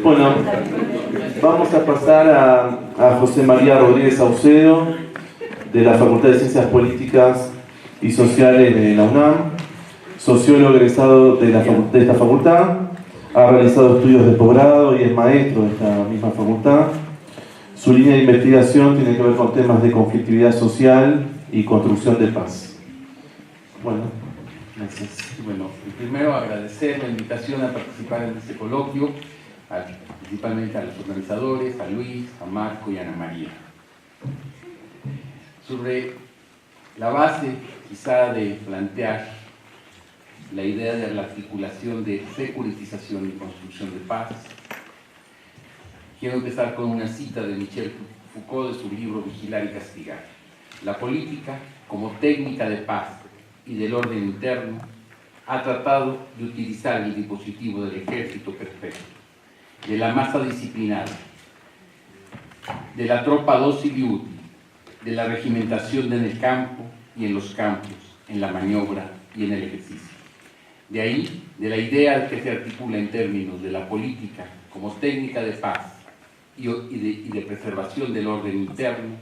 Bueno, vamos a pasar a José María Rodríguez Saucedo, de la Facultad de Ciencias Políticas y Sociales de la UNAM, sociólogo egresado de esta facultad, ha realizado estudios de posgrado y es maestro de esta misma facultad. Su línea de investigación tiene que ver con temas de conflictividad social y construcción de paz. Bueno, gracias. Bueno, primero agradecer la invitación a participar en este coloquio, principalmente a los organizadores, a Luis, a Marco y a Ana María. Sobre la base quizá de plantear la idea de la articulación de securitización y construcción de paz, quiero empezar con una cita de Michel Foucault de su libro Vigilar y Castigar. La política, como técnica de paz y del orden interno, ha tratado de utilizar el dispositivo del ejército perfecto, de la masa disciplinada, de la tropa dócil y útil, de la regimentación en el campo y en los campos, en la maniobra y en el ejercicio. De ahí, de la idea que se articula en términos de la política como técnica de paz y de preservación del orden interno,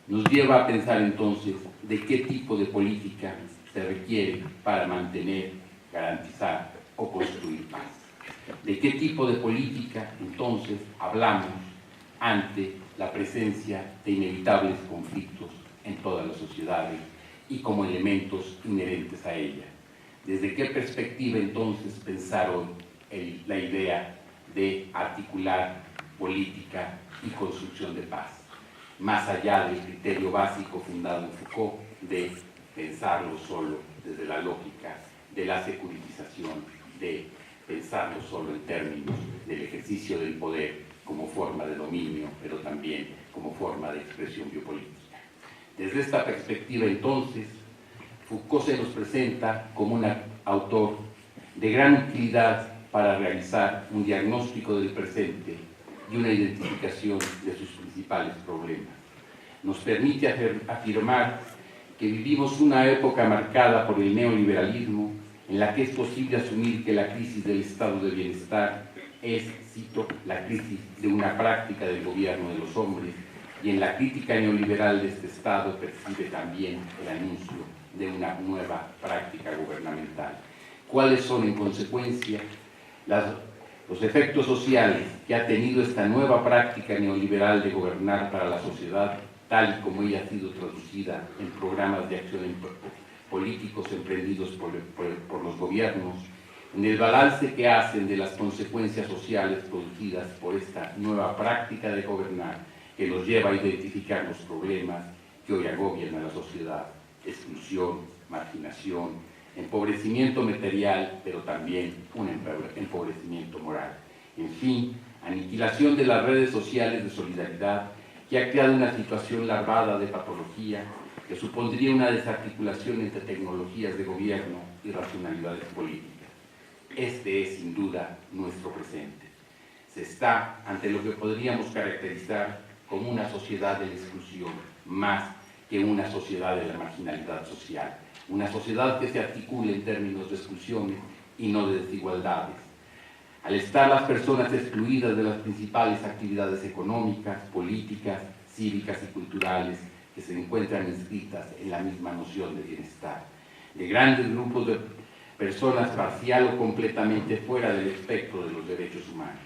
nos lleva a pensar entonces de qué tipo de política se requiere para mantener, garantizar o construir paz. ¿De qué tipo de política entonces hablamos ante la presencia de inevitables conflictos en todas las sociedades y como elementos inherentes a ella? ¿Desde qué perspectiva entonces pensar hoy la idea de articular política y construcción de paz? Más allá del criterio básico fundado en Foucault de pensarlo solo desde la lógica de la securitización, de pensarlo solo en términos del ejercicio del poder como forma de dominio, pero también como forma de expresión biopolítica. Desde esta perspectiva, entonces, Foucault se nos presenta como un autor de gran utilidad para realizar un diagnóstico del presente y una identificación de sus principales problemas. Nos permite afirmar que vivimos una época marcada por el neoliberalismo en la que es posible asumir que la crisis del estado de bienestar es, cito, la crisis de una práctica del gobierno de los hombres, y en la crítica neoliberal de este estado percibe también el anuncio de una nueva práctica gubernamental. ¿Cuáles son, en consecuencia, los efectos sociales que ha tenido esta nueva práctica neoliberal de gobernar para la sociedad, tal y como ella ha sido traducida en programas de acción políticos emprendidos por los gobiernos, en el balance que hacen de las consecuencias sociales producidas por esta nueva práctica de gobernar, que nos lleva a identificar los problemas que hoy agobian a la sociedad: exclusión, marginación, empobrecimiento material, pero también un empobrecimiento moral. En fin, aniquilación de las redes sociales de solidaridad, que ha creado una situación larvada de patología que supondría una desarticulación entre tecnologías de gobierno y racionalidades políticas. Este es, sin duda, nuestro presente. Se está ante lo que podríamos caracterizar como una sociedad de la exclusión, más que una sociedad de la marginalidad social. Una sociedad que se articula en términos de exclusiones y no de desigualdades. Al estar las personas excluidas de las principales actividades económicas, políticas, cívicas y culturales que se encuentran inscritas en la misma noción de bienestar, de grandes grupos de personas parcial o completamente fuera del espectro de los derechos humanos.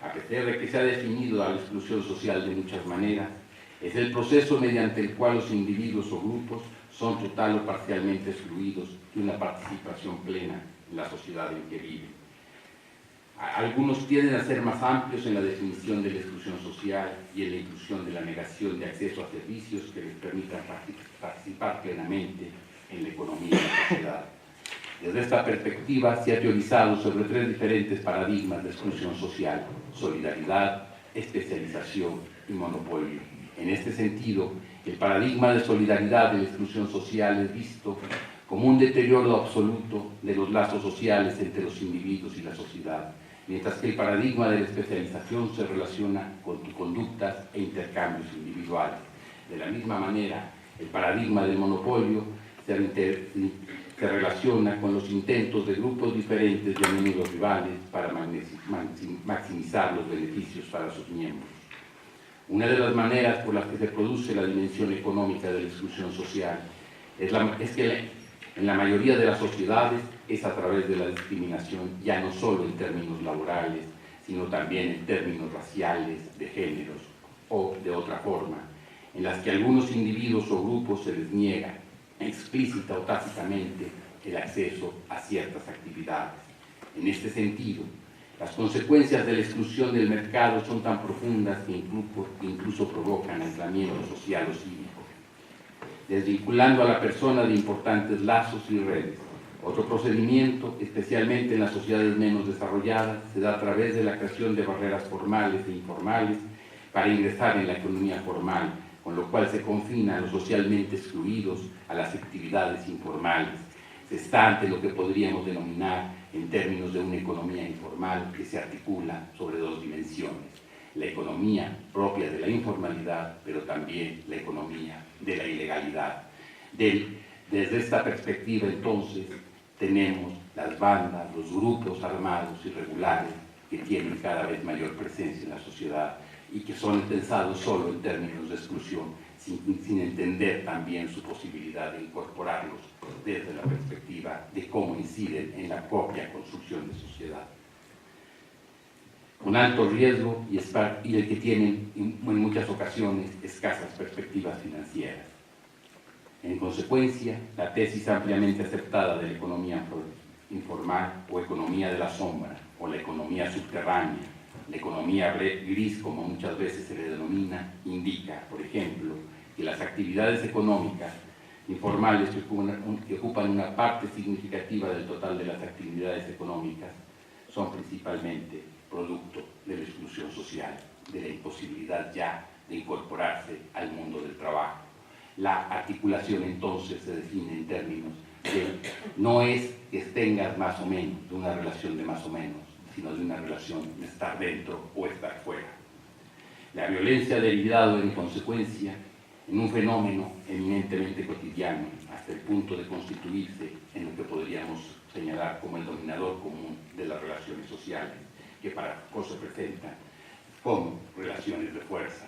A pesar de que se ha definido a la exclusión social de muchas maneras, es el proceso mediante el cual los individuos o grupos son total o parcialmente excluidos de una participación plena en la sociedad en que viven. Algunos tienden a ser más amplios en la definición de la exclusión social y en la inclusión de la negación de acceso a servicios que les permitan participar plenamente en la economía de la sociedad. Desde esta perspectiva se ha teorizado sobre tres diferentes paradigmas de exclusión social: solidaridad, especialización y monopolio. En este sentido, el paradigma de solidaridad de la exclusión social es visto como un deterioro absoluto de los lazos sociales entre los individuos y la sociedad, mientras que el paradigma de la especialización se relaciona con conductas e intercambios individuales. De la misma manera, el paradigma del monopolio se relaciona con los intentos de grupos diferentes de enemigos rivales para maximizar los beneficios para sus miembros. Una de las maneras por las que se produce la dimensión económica de la exclusión social es que en la mayoría de las sociedades es a través de la discriminación, ya no solo en términos laborales, sino también en términos raciales, de géneros o de otra forma, en las que a algunos individuos o grupos se les niega, explícita o tácitamente, el acceso a ciertas actividades. En este sentido, las consecuencias de la exclusión del mercado son tan profundas que incluso provocan aislamiento social o cívico, desvinculando a la persona de importantes lazos y redes. Otro procedimiento, especialmente en las sociedades menos desarrolladas, se da a través de la creación de barreras formales e informales para ingresar en la economía formal, con lo cual se confina a los socialmente excluidos a las actividades informales. Se está ante lo que podríamos denominar, en términos de una economía informal que se articula sobre dos dimensiones: la economía propia de la informalidad, pero también la economía de la ilegalidad. Desde esta perspectiva, entonces, tenemos las bandas, los grupos armados irregulares que tienen cada vez mayor presencia en la sociedad y que son pensados solo en términos de exclusión, sin entender también su posibilidad de incorporarlos desde la perspectiva de cómo inciden en la propia construcción de sociedad. Con alto riesgo y el que tienen en muchas ocasiones escasas perspectivas financieras. En consecuencia, la tesis ampliamente aceptada de la economía informal o economía de la sombra o la economía subterránea, la economía gris, como muchas veces se le denomina, indica, por ejemplo, que las actividades económicas informales que ocupan una parte significativa del total de las actividades económicas son principalmente producto de la exclusión social, de la imposibilidad ya de incorporarse al mundo del trabajo. La articulación entonces se define en términos de no es que tengas más o menos, de una relación de más o menos, sino de una relación de estar dentro o estar fuera. La violencia ha derivado en consecuencia en un fenómeno eminentemente cotidiano, hasta el punto de constituirse en lo que podríamos señalar como el dominador común de las relaciones sociales, que para Foucault se presentan como relaciones de fuerza.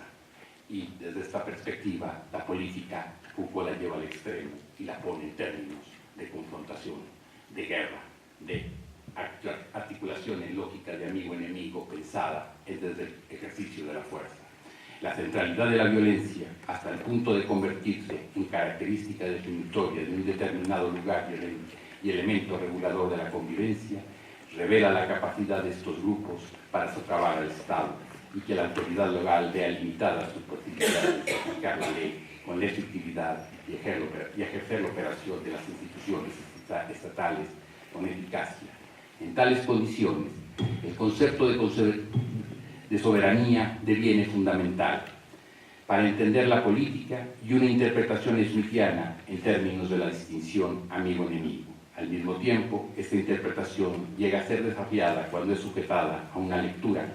Y desde esta perspectiva, la política Foucault la lleva al extremo y la pone en términos de confrontación, de guerra, de articulación en lógica de amigo-enemigo pensada desde el ejercicio de la fuerza. La centralidad de la violencia, hasta el punto de convertirse en característica definitoria de un determinado lugar y elemento regulador de la convivencia, revela la capacidad de estos grupos para socavar al Estado y que la autoridad legal vea limitada su posibilidad de aplicar la ley con la efectividad y ejercer la operación de las instituciones estatales con eficacia. En tales condiciones, el concepto de soberanía deviene fundamental para entender la política y una interpretación smithiana en términos de la distinción amigo-enemigo. Al mismo tiempo, esta interpretación llega a ser desafiada cuando es sujetada a una lectura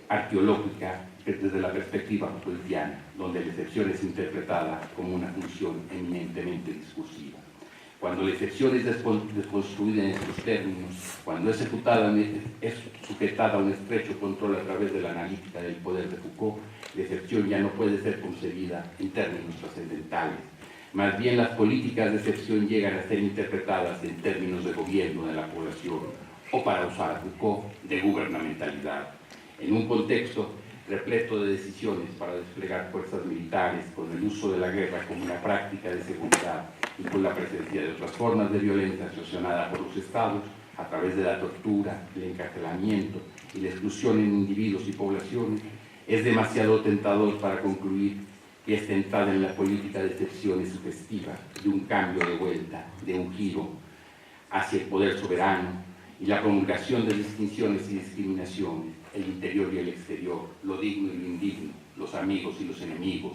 arqueológica desde la perspectiva Foucaultiana, donde la excepción es interpretada como una función eminentemente discursiva. Cuando la excepción es desconstruida en estos términos, cuando es sujetada a un estrecho control a través de la analítica del poder de Foucault, la excepción ya no puede ser concebida en términos trascendentales. Más bien, las políticas de excepción llegan a ser interpretadas en términos de gobierno de la población, o para usar a Foucault, de gubernamentalidad. En un contexto repleto de decisiones para desplegar fuerzas militares, con el uso de la guerra como una práctica de seguridad y con la presencia de otras formas de violencia sancionada por los estados a través de la tortura, el encarcelamiento y la exclusión en individuos y poblaciones, es demasiado tentador para concluir que esta entrada en la política de excepción es sugestiva de un cambio de vuelta, de un giro hacia el poder soberano y la promulgación de distinciones y discriminaciones, el interior y el exterior, lo digno y lo indigno, los amigos y los enemigos.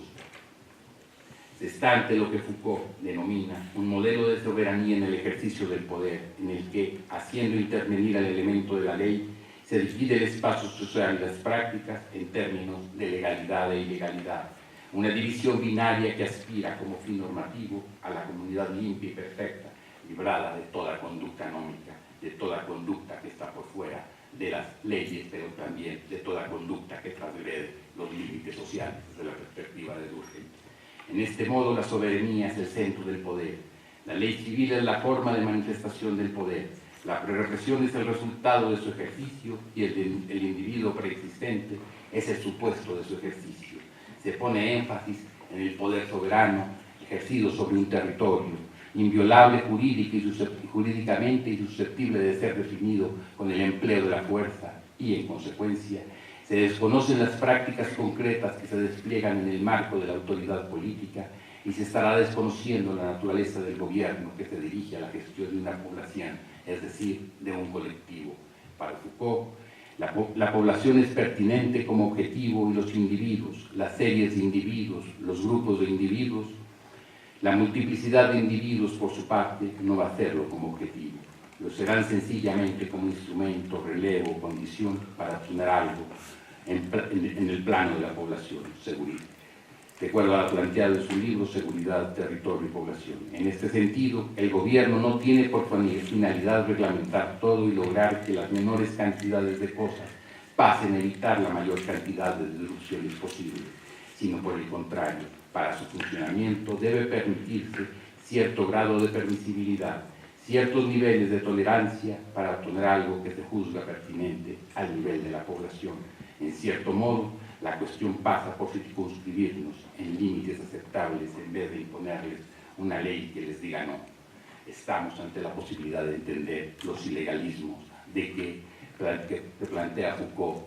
Se está ante lo que Foucault denomina un modelo de soberanía en el ejercicio del poder, en el que, haciendo intervenir al elemento de la ley, se divide el espacio social y las prácticas en términos de legalidad e ilegalidad, una división binaria que aspira como fin normativo a la comunidad limpia y perfecta, librada de toda conducta anómica, de toda conducta que está por fuera de las leyes, pero también de toda conducta que transgrede los límites sociales desde la perspectiva de Durkheim. En este modo, la soberanía es el centro del poder. La ley civil es la forma de manifestación del poder. La prerepresión es el resultado de su ejercicio y el individuo preexistente es el supuesto de su ejercicio. Se pone énfasis en el poder soberano ejercido sobre un territorio, inviolable jurídicamente y susceptible de ser definido con el empleo de la fuerza y, en consecuencia, se desconocen las prácticas concretas que se despliegan en el marco de la autoridad política y se estará desconociendo la naturaleza del gobierno que se dirige a la gestión de una población, es decir, de un colectivo. Para Foucault, la población es pertinente como objetivo y los individuos, las series de individuos, los grupos de individuos, la multiplicidad de individuos, por su parte, no va a hacerlo como objetivo. Lo serán sencillamente como instrumento, relevo, condición para obtener algo en el plano de la población, seguridad. De acuerdo a lo planteado en su libro Seguridad, Territorio y Población. En este sentido, el gobierno no tiene por finalidad reglamentar todo y lograr que las menores cantidades de cosas pasen a evitar la mayor cantidad de deducciones posibles, sino por el contrario, para su funcionamiento debe permitirse cierto grado de permisibilidad, ciertos niveles de tolerancia para obtener algo que se juzga pertinente al nivel de la población. En cierto modo, la cuestión pasa por circunscribirnos en límites aceptables en vez de imponerles una ley que les diga no. Estamos ante la posibilidad de entender los ilegalismos que plantea Foucault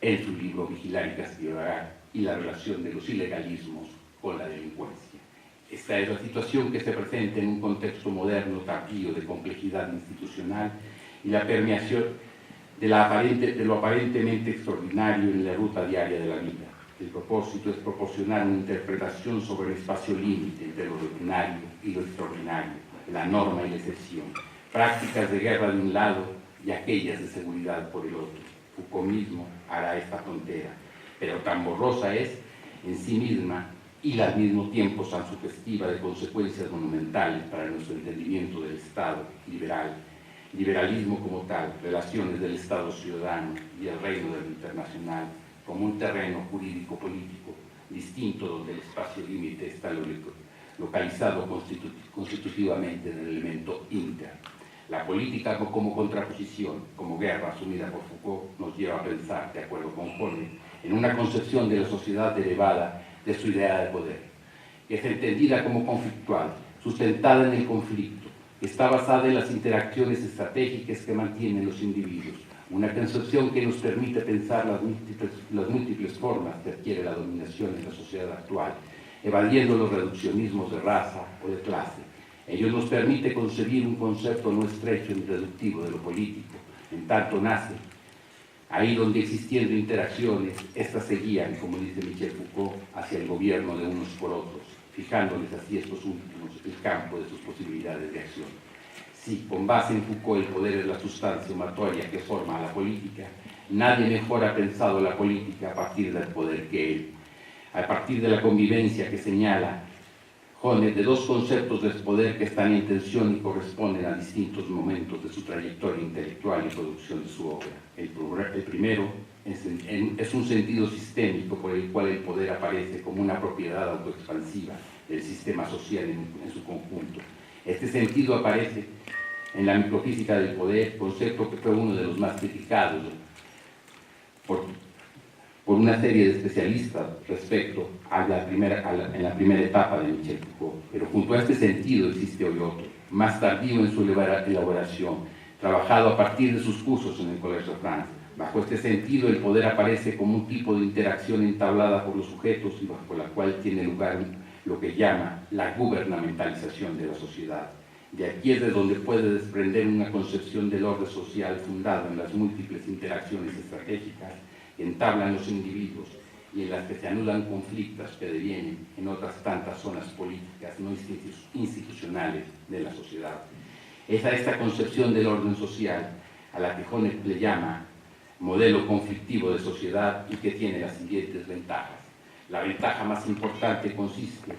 en su libro Vigilar y Castigar y la relación de los ilegalismos con la delincuencia. Esta es la situación que se presenta en un contexto moderno tardío de complejidad institucional y la permeación de lo aparentemente extraordinario en la ruta diaria de la vida. El propósito es proporcionar una interpretación sobre el espacio límite entre lo ordinario y lo extraordinario, la norma y la excepción, prácticas de guerra de un lado y aquellas de seguridad por el otro. Foucault mismo hará esta frontera, pero tan borrosa es en sí misma y al mismo tiempo tan sugestiva de consecuencias monumentales para nuestro entendimiento del Estado liberal, liberalismo como tal, relaciones del Estado ciudadano y el reino del internacional como un terreno jurídico-político distinto donde el espacio límite está localizado constitutivamente en el elemento inter. La política como contraposición, como guerra asumida por Foucault, nos lleva a pensar, de acuerdo con Horner, en una concepción de la sociedad derivada de su idea de poder, que es entendida como conflictual, sustentada en el conflicto, que está basada en las interacciones estratégicas que mantienen los individuos, una concepción que nos permite pensar las múltiples formas que adquiere la dominación en la sociedad actual, evadiendo los reduccionismos de raza o de clase. Ello nos permite concebir un concepto no estrecho ni reductivo de lo político, en tanto nace ahí donde, existiendo interacciones, estas se guían, como dice Michel Foucault, hacia el gobierno de unos por otros, fijándoles así estos últimos el campo de sus posibilidades de acción. Si con base en Foucault el poder es la sustancia sumatoria que forma la política, nadie mejor ha pensado la política a partir del poder que él, a partir de la convivencia que señala Horner de dos conceptos de poder que están en tensión y corresponden a distintos momentos de su trayectoria intelectual y producción de su obra. El primero es un sentido sistémico por el cual el poder aparece como una propiedad autoexpansiva del sistema social en su conjunto. Este sentido aparece en la microfísica del poder, concepto que fue uno de los más criticados por una serie de especialistas respecto a en la primera etapa de Michel Foucault. Pero junto a este sentido existe hoy otro, más tardío en su elaboración, trabajado a partir de sus cursos en el Collège de France. Bajo este sentido, el poder aparece como un tipo de interacción entablada por los sujetos y bajo la cual tiene lugar lo que llama la gubernamentalización de la sociedad. De aquí es de donde puede desprender una concepción del orden social fundada en las múltiples interacciones estratégicas que entablan los individuos y en las que se anulan conflictos que devienen en otras tantas zonas políticas no institucionales de la sociedad. Es a esta concepción del orden social a la que Horner le llama modelo conflictivo de sociedad y que tiene las siguientes ventajas. La ventaja más importante consiste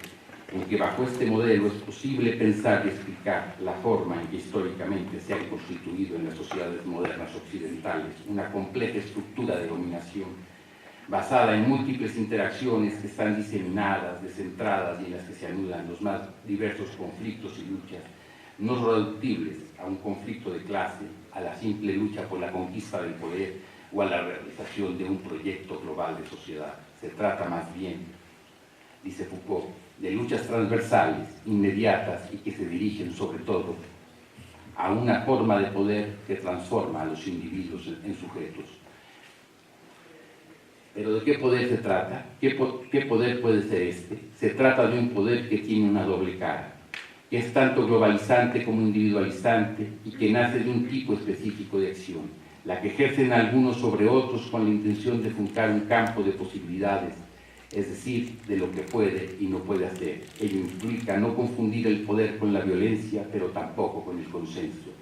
en que bajo este modelo es posible pensar y explicar la forma en que históricamente se han constituido en las sociedades modernas occidentales una compleja estructura de dominación basada en múltiples interacciones que están diseminadas, descentradas y en las que se anulan los más diversos conflictos y luchas, no reductibles a un conflicto de clase, a la simple lucha por la conquista del poder o a la realización de un proyecto global de sociedad. Se trata más bien, dice Foucault, de luchas transversales, inmediatas y que se dirigen sobre todo a una forma de poder que transforma a los individuos en sujetos. ¿Pero de qué poder se trata? ¿Qué poder puede ser este? Se trata de un poder que tiene una doble cara, que es tanto globalizante como individualizante y que nace de un tipo específico de acción, la que ejercen algunos sobre otros con la intención de fundar un campo de posibilidades, es decir, de lo que puede y no puede hacer. Ello implica no confundir el poder con la violencia, pero tampoco con el consenso.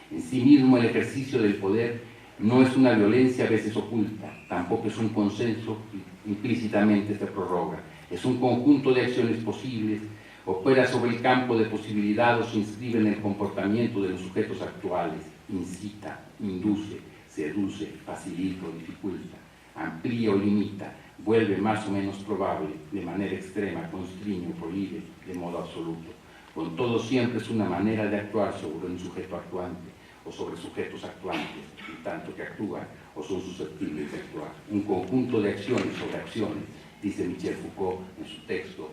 En sí mismo el ejercicio del poder no es una violencia a veces oculta, tampoco es un consenso implícitamente se prorroga. Es un conjunto de acciones posibles, opera sobre el campo de posibilidad o se inscribe en el comportamiento de los sujetos actuales, incita, induce, seduce, facilita o dificulta, amplía o limita, vuelve más o menos probable, de manera extrema, constriñe o prohíbe, de modo absoluto. Con todo siempre es una manera de actuar sobre un sujeto actuante o sobre sujetos actuantes, en tanto que actúan o son susceptibles de actuar. Un conjunto de acciones sobre acciones, dice Michel Foucault en su texto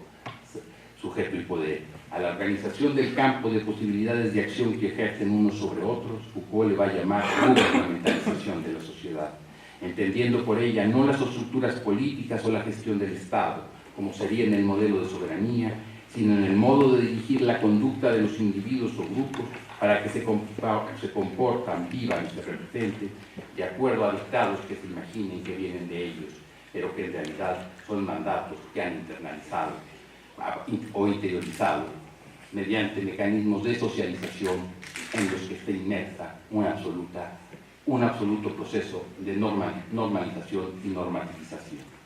Sujeto y Poder. A la organización del campo de posibilidades de acción que ejercen unos sobre otros, Foucault le va a llamar gubernamentalización de la sociedad, entendiendo por ella no las estructuras políticas o la gestión del Estado, como sería en el modelo de soberanía, sino en el modo de dirigir la conducta de los individuos o grupos para que se comportan, vivan y se representen de acuerdo a dictados que se imaginen que vienen de ellos, pero que en realidad son mandatos que han internalizado o interiorizado mediante mecanismos de socialización en los que está inmersa un absoluto proceso de normalización y normativización.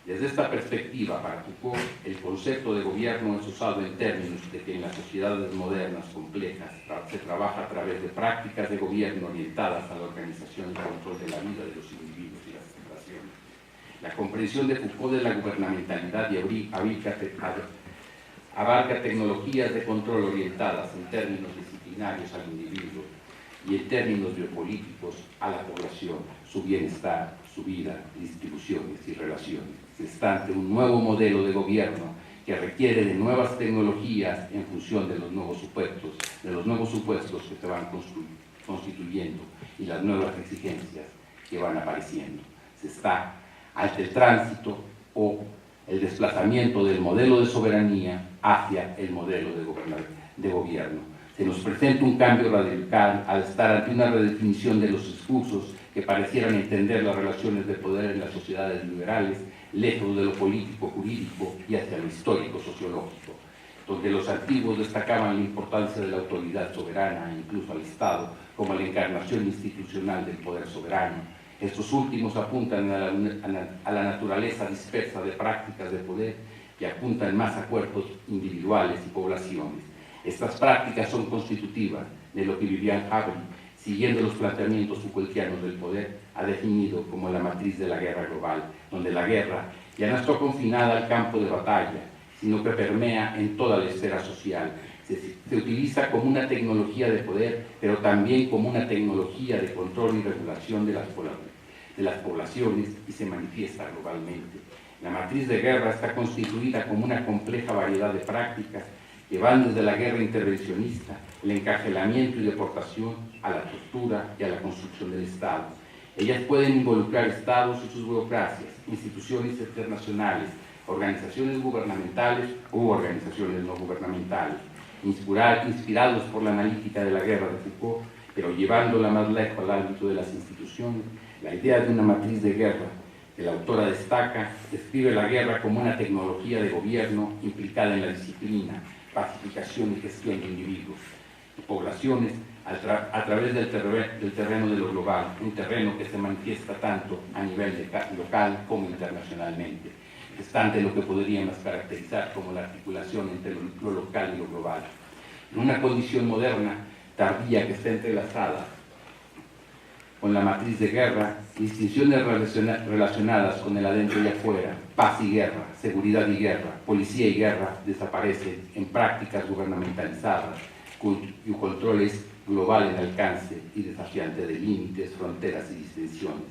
Desde esta perspectiva, para Foucault, el concepto de gobierno es usado en términos de que en las sociedades modernas complejas se trabaja a través de prácticas de gobierno orientadas a la organización y control de la vida de los individuos y las poblaciones. La comprensión de Foucault de la gubernamentalidad abarca tecnologías de control orientadas en términos disciplinarios al individuo y en términos biopolíticos a la población, su bienestar, su vida, distribuciones y relaciones. Se está ante un nuevo modelo de gobierno que requiere de nuevas tecnologías en función de los nuevos supuestos que se van constituyendo y las nuevas exigencias que van apareciendo. Se está ante el tránsito o el desplazamiento del modelo de soberanía hacia el modelo de gobierno. Se nos presenta un cambio radical al estar ante una redefinición de los discursos que parecieran entender las relaciones de poder en las sociedades liberales, lejos de lo político-jurídico y hacia lo histórico-sociológico, donde los antiguos destacaban la importancia de la autoridad soberana, incluso al Estado, como la encarnación institucional del poder soberano. Estos últimos apuntan a la naturaleza dispersa de prácticas de poder que apuntan más a cuerpos individuales y poblaciones. Estas prácticas son constitutivas de lo que Vivian Havry, siguiendo los planteamientos Foucaultianos del poder, ha definido como la matriz de la guerra global, donde la guerra ya no está confinada al campo de batalla, sino que permea en toda la esfera social. Se utiliza como una tecnología de poder, pero también como una tecnología de control y regulación de las poblaciones y se manifiesta globalmente. La matriz de guerra está constituida como una compleja variedad de prácticas que van desde la guerra intervencionista, el encarcelamiento y deportación, a la tortura y a la construcción del Estado. Ellas pueden involucrar estados y sus burocracias, instituciones internacionales, organizaciones gubernamentales u organizaciones no gubernamentales, inspirados por la analítica de la guerra de Foucault, pero llevándola más lejos al ámbito de las instituciones. La idea de una matriz de guerra que la autora destaca describe la guerra como una tecnología de gobierno implicada en la disciplina, pacificación y gestión de individuos y poblaciones a través del terreno de lo global, un terreno que se manifiesta tanto a nivel local como internacionalmente. está ante lo que podríamos caracterizar como la articulación entre lo local y lo global. En una condición moderna, tardía, que está entrelazada con la matriz de guerra, distinciones relacionadas con el adentro y afuera, paz y guerra, seguridad y guerra, policía y guerra, desaparecen en prácticas gubernamentalizadas, cuyo control es global en alcance y desafiante de límites, fronteras y distinciones.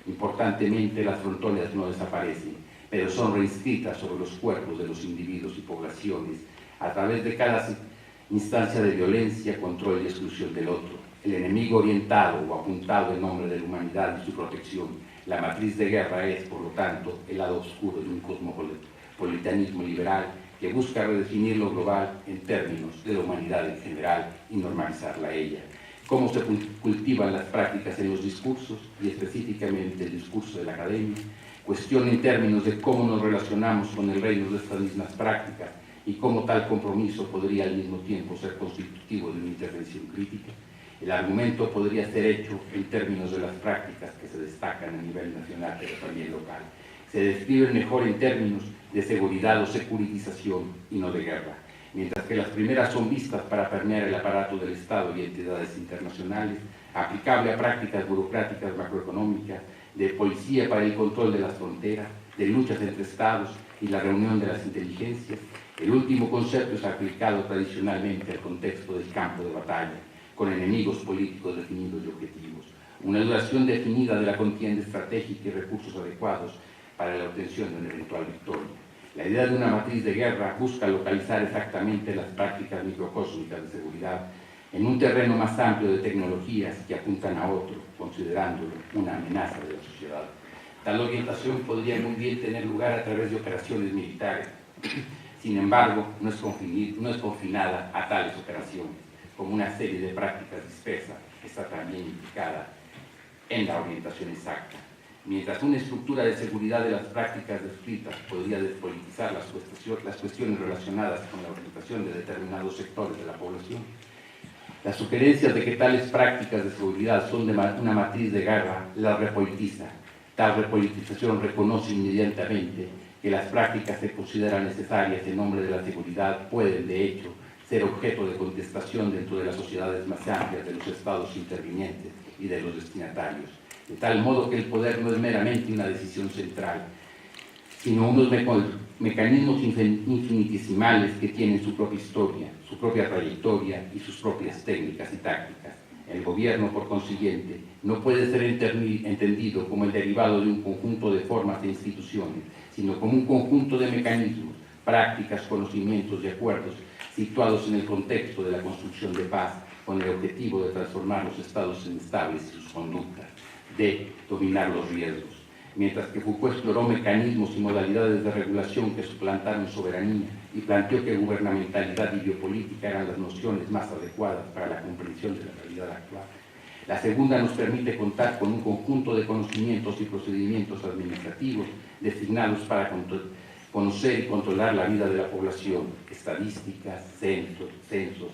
Importantemente, las fronteras no desaparecen, pero son reinscritas sobre los cuerpos de los individuos y poblaciones a través de cada instancia de violencia, control y exclusión del otro. El enemigo orientado o apuntado en nombre de la humanidad y su protección. La matriz de guerra es, por lo tanto, el lado oscuro de un cosmopolitanismo liberal que busca redefinir lo global en términos de la humanidad en general y normalizarla a ella. Cómo se cultivan las prácticas en los discursos, y específicamente el discurso de la academia, cuestión en términos de cómo nos relacionamos con el reino de estas mismas prácticas y cómo tal compromiso podría al mismo tiempo ser constitutivo de una intervención crítica. El argumento podría ser hecho en términos de las prácticas que se destacan a nivel nacional, pero también local. Se describen mejor en términos de seguridad o securitización y no de guerra, mientras que las primeras son vistas para permear el aparato del Estado y entidades internacionales, aplicable a prácticas burocráticas macroeconómicas, de policía para el control de las fronteras, de luchas entre Estados y la reunión de las inteligencias. El último concepto es aplicado tradicionalmente al contexto del campo de batalla, con enemigos políticos definidos y objetivos, una duración definida de la contienda estratégica y recursos adecuados para la obtención de una eventual victoria. La idea de una matriz de guerra busca localizar exactamente las prácticas microcósmicas de seguridad en un terreno más amplio de tecnologías que apuntan a otro, considerándolo una amenaza de la sociedad. Tal orientación podría muy bien tener lugar a través de operaciones militares. Sin embargo, no es confinada a tales operaciones, como una serie de prácticas dispersas que está también implicada en la orientación exacta. Mientras una estructura de seguridad de las prácticas descritas podría despolitizar las cuestiones relacionadas con la orientación de determinados sectores de la población, las sugerencias de que tales prácticas de seguridad son de una matriz de guerra las repolitiza. Tal repolitización reconoce inmediatamente que las prácticas que consideran necesarias en nombre de la seguridad pueden, de hecho, ser objeto de contestación dentro de las sociedades más amplias de los estados intervinientes y de los destinatarios, de tal modo que el poder no es meramente una decisión central, sino unos mecanismos infinitesimales que tienen su propia historia, su propia trayectoria y sus propias técnicas y tácticas. El gobierno, por consiguiente, no puede ser entendido como el derivado de un conjunto de formas e instituciones, sino como un conjunto de mecanismos, prácticas, conocimientos y acuerdos situados en el contexto de la construcción de paz, con el objetivo de transformar los estados inestables y sus conductas, de dominar los riesgos. Mientras que Foucault exploró mecanismos y modalidades de regulación que suplantaron soberanía y planteó que gubernamentalidad y biopolítica eran las nociones más adecuadas para la comprensión de la realidad actual, la segunda nos permite contar con un conjunto de conocimientos y procedimientos administrativos designados para conocer y controlar la vida de la población, estadísticas, censos,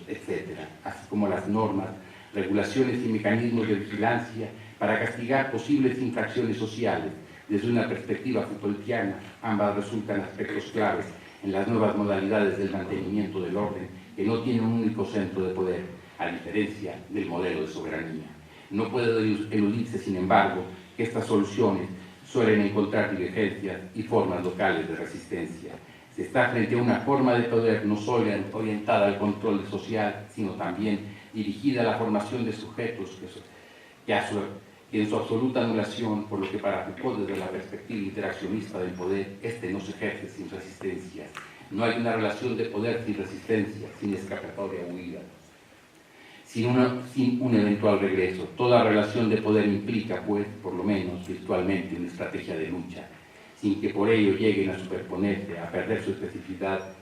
etc., así como las normas, regulaciones y mecanismos de vigilancia para castigar posibles infracciones sociales. Desde una perspectiva Foucaultiana, ambas resultan aspectos claves en las nuevas modalidades del mantenimiento del orden, que no tienen un único centro de poder, a diferencia del modelo de soberanía. No puede eludirse, sin embargo, que estas soluciones suelen encontrar divergencias y formas locales de resistencia. Se está frente a una forma de poder no solo orientada al control social, sino también dirigida a la formación de sujetos que en su absoluta anulación, por lo que para Foucault, desde la perspectiva interaccionista del poder, este no se ejerce sin resistencia. No hay una relación de poder sin resistencia, sin escapatoria o huida, sin un eventual regreso. Toda relación de poder implica, pues, por lo menos virtualmente, una estrategia de lucha, sin que por ello lleguen a superponerse, a perder su especificidad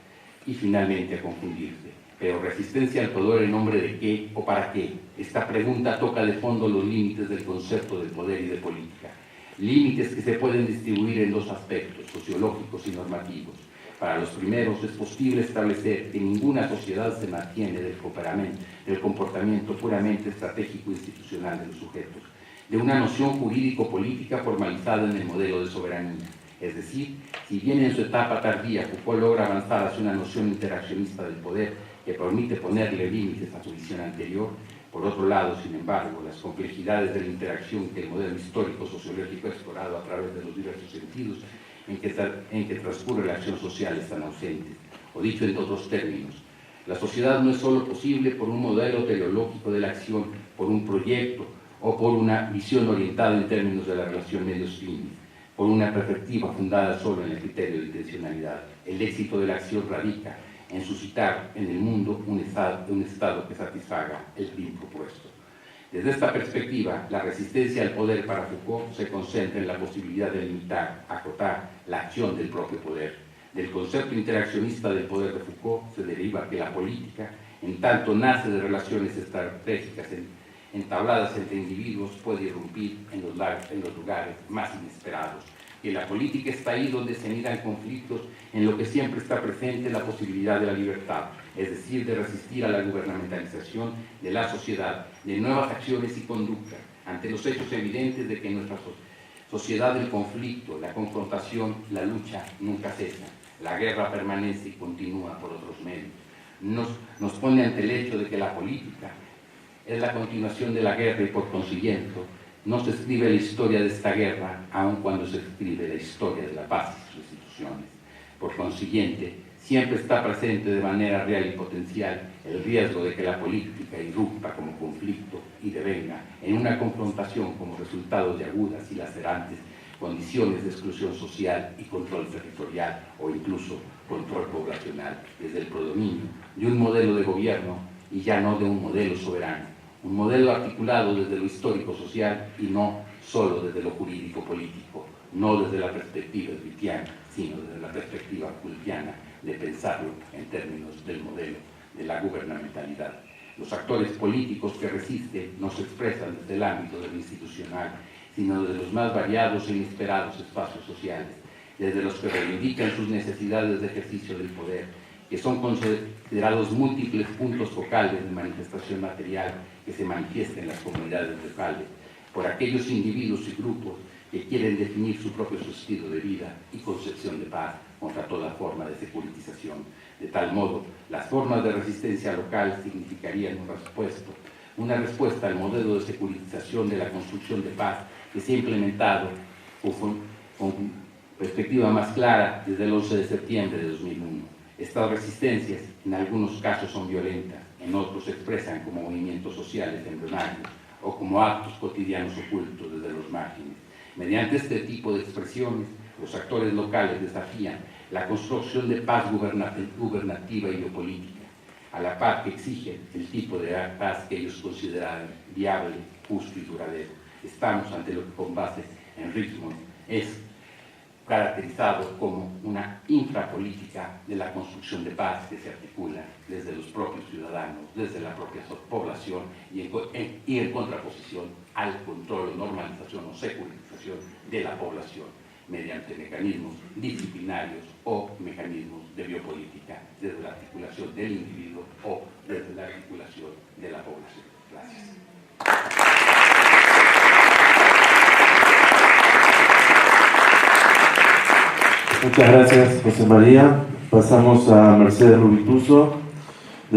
y finalmente a confundirse. Pero resistencia al poder en nombre de qué o para qué. Esta pregunta toca de fondo los límites del concepto del poder y de política. Límites que se pueden distribuir en dos aspectos, sociológicos y normativos. Para los primeros es posible establecer que ninguna sociedad se mantiene del comportamiento puramente estratégico e institucional de los sujetos, de una noción jurídico-política formalizada en el modelo de soberanía. Es decir, si bien en su etapa tardía Foucault logra avanzar hacia una noción interaccionista del poder que permite ponerle límites a su visión anterior, por otro lado, sin embargo, las complejidades de la interacción que el modelo histórico sociológico ha explorado a través de los diversos sentidos en que transcurre la acción social están ausentes. O dicho en otros términos, la sociedad no es solo posible por un modelo teleológico de la acción, por un proyecto o por una visión orientada en términos de la relación medios-fines, por una perspectiva fundada solo en el criterio de intencionalidad. El éxito de la acción radica en suscitar en el mundo un estado que satisfaga el fin propuesto. Desde esta perspectiva, la resistencia al poder para Foucault se concentra en la posibilidad de limitar, acotar la acción del propio poder. Del concepto interaccionista del poder de Foucault se deriva que la política, en tanto nace de relaciones estratégicas entabladas entre individuos, puede irrumpir en los lugares más inesperados. Que la política está ahí donde se anidan conflictos, en lo que siempre está presente la posibilidad de la libertad, es decir, de resistir a la gubernamentalización de la sociedad, de nuevas acciones y conductas, ante los hechos evidentes de que en nuestra sociedad el conflicto, la confrontación, la lucha nunca cesan, la guerra permanece y continúa por otros medios. Nos pone ante el hecho de que la política es la continuación de la guerra y por consiguiente no se escribe la historia de esta guerra, aun cuando se escribe la historia de la paz y sus instituciones. Por consiguiente, siempre está presente de manera real y potencial el riesgo de que la política irrumpa como conflicto y devenga en una confrontación como resultado de agudas y lacerantes condiciones de exclusión social y control territorial o incluso control poblacional desde el predominio de un modelo de gobierno y ya no de un modelo soberano. Un modelo articulado desde lo histórico-social y no solo desde lo jurídico-político, no desde la perspectiva smithiana, sino desde la perspectiva kultiana de pensarlo en términos del modelo de la gubernamentalidad. Los actores políticos que resisten no se expresan desde el ámbito de lo institucional, sino desde los más variados e inesperados espacios sociales, desde los que reivindican sus necesidades de ejercicio del poder, que son considerados múltiples puntos focales de manifestación material que se manifiesta en las comunidades locales, por aquellos individuos y grupos que quieren definir su propio estilo de vida y concepción de paz contra toda forma de securitización. De tal modo, las formas de resistencia local significarían una respuesta al modelo de securitización de la construcción de paz que se ha implementado con perspectiva más clara desde el 11 de septiembre de 2001. Estas resistencias en algunos casos son violentas, en otros se expresan como movimientos sociales embrionarios o como actos cotidianos ocultos desde los márgenes. Mediante este tipo de expresiones, los actores locales desafían la construcción de paz gubernativa y biopolítica, a la par que exigen el tipo de paz que ellos consideran viable, justo y duradero. Estamos ante lo que con base en Richmond es caracterizado como una infrapolítica de la construcción de paz que se articula desde los propios ciudadanos, desde la propia población y en contraposición al control, normalización o securitización de la población mediante mecanismos disciplinarios o mecanismos de biopolítica desde la articulación del individuo o desde la articulación de la población. Gracias. Muchas gracias, José María. Pasamos a Mercedes Rubituso,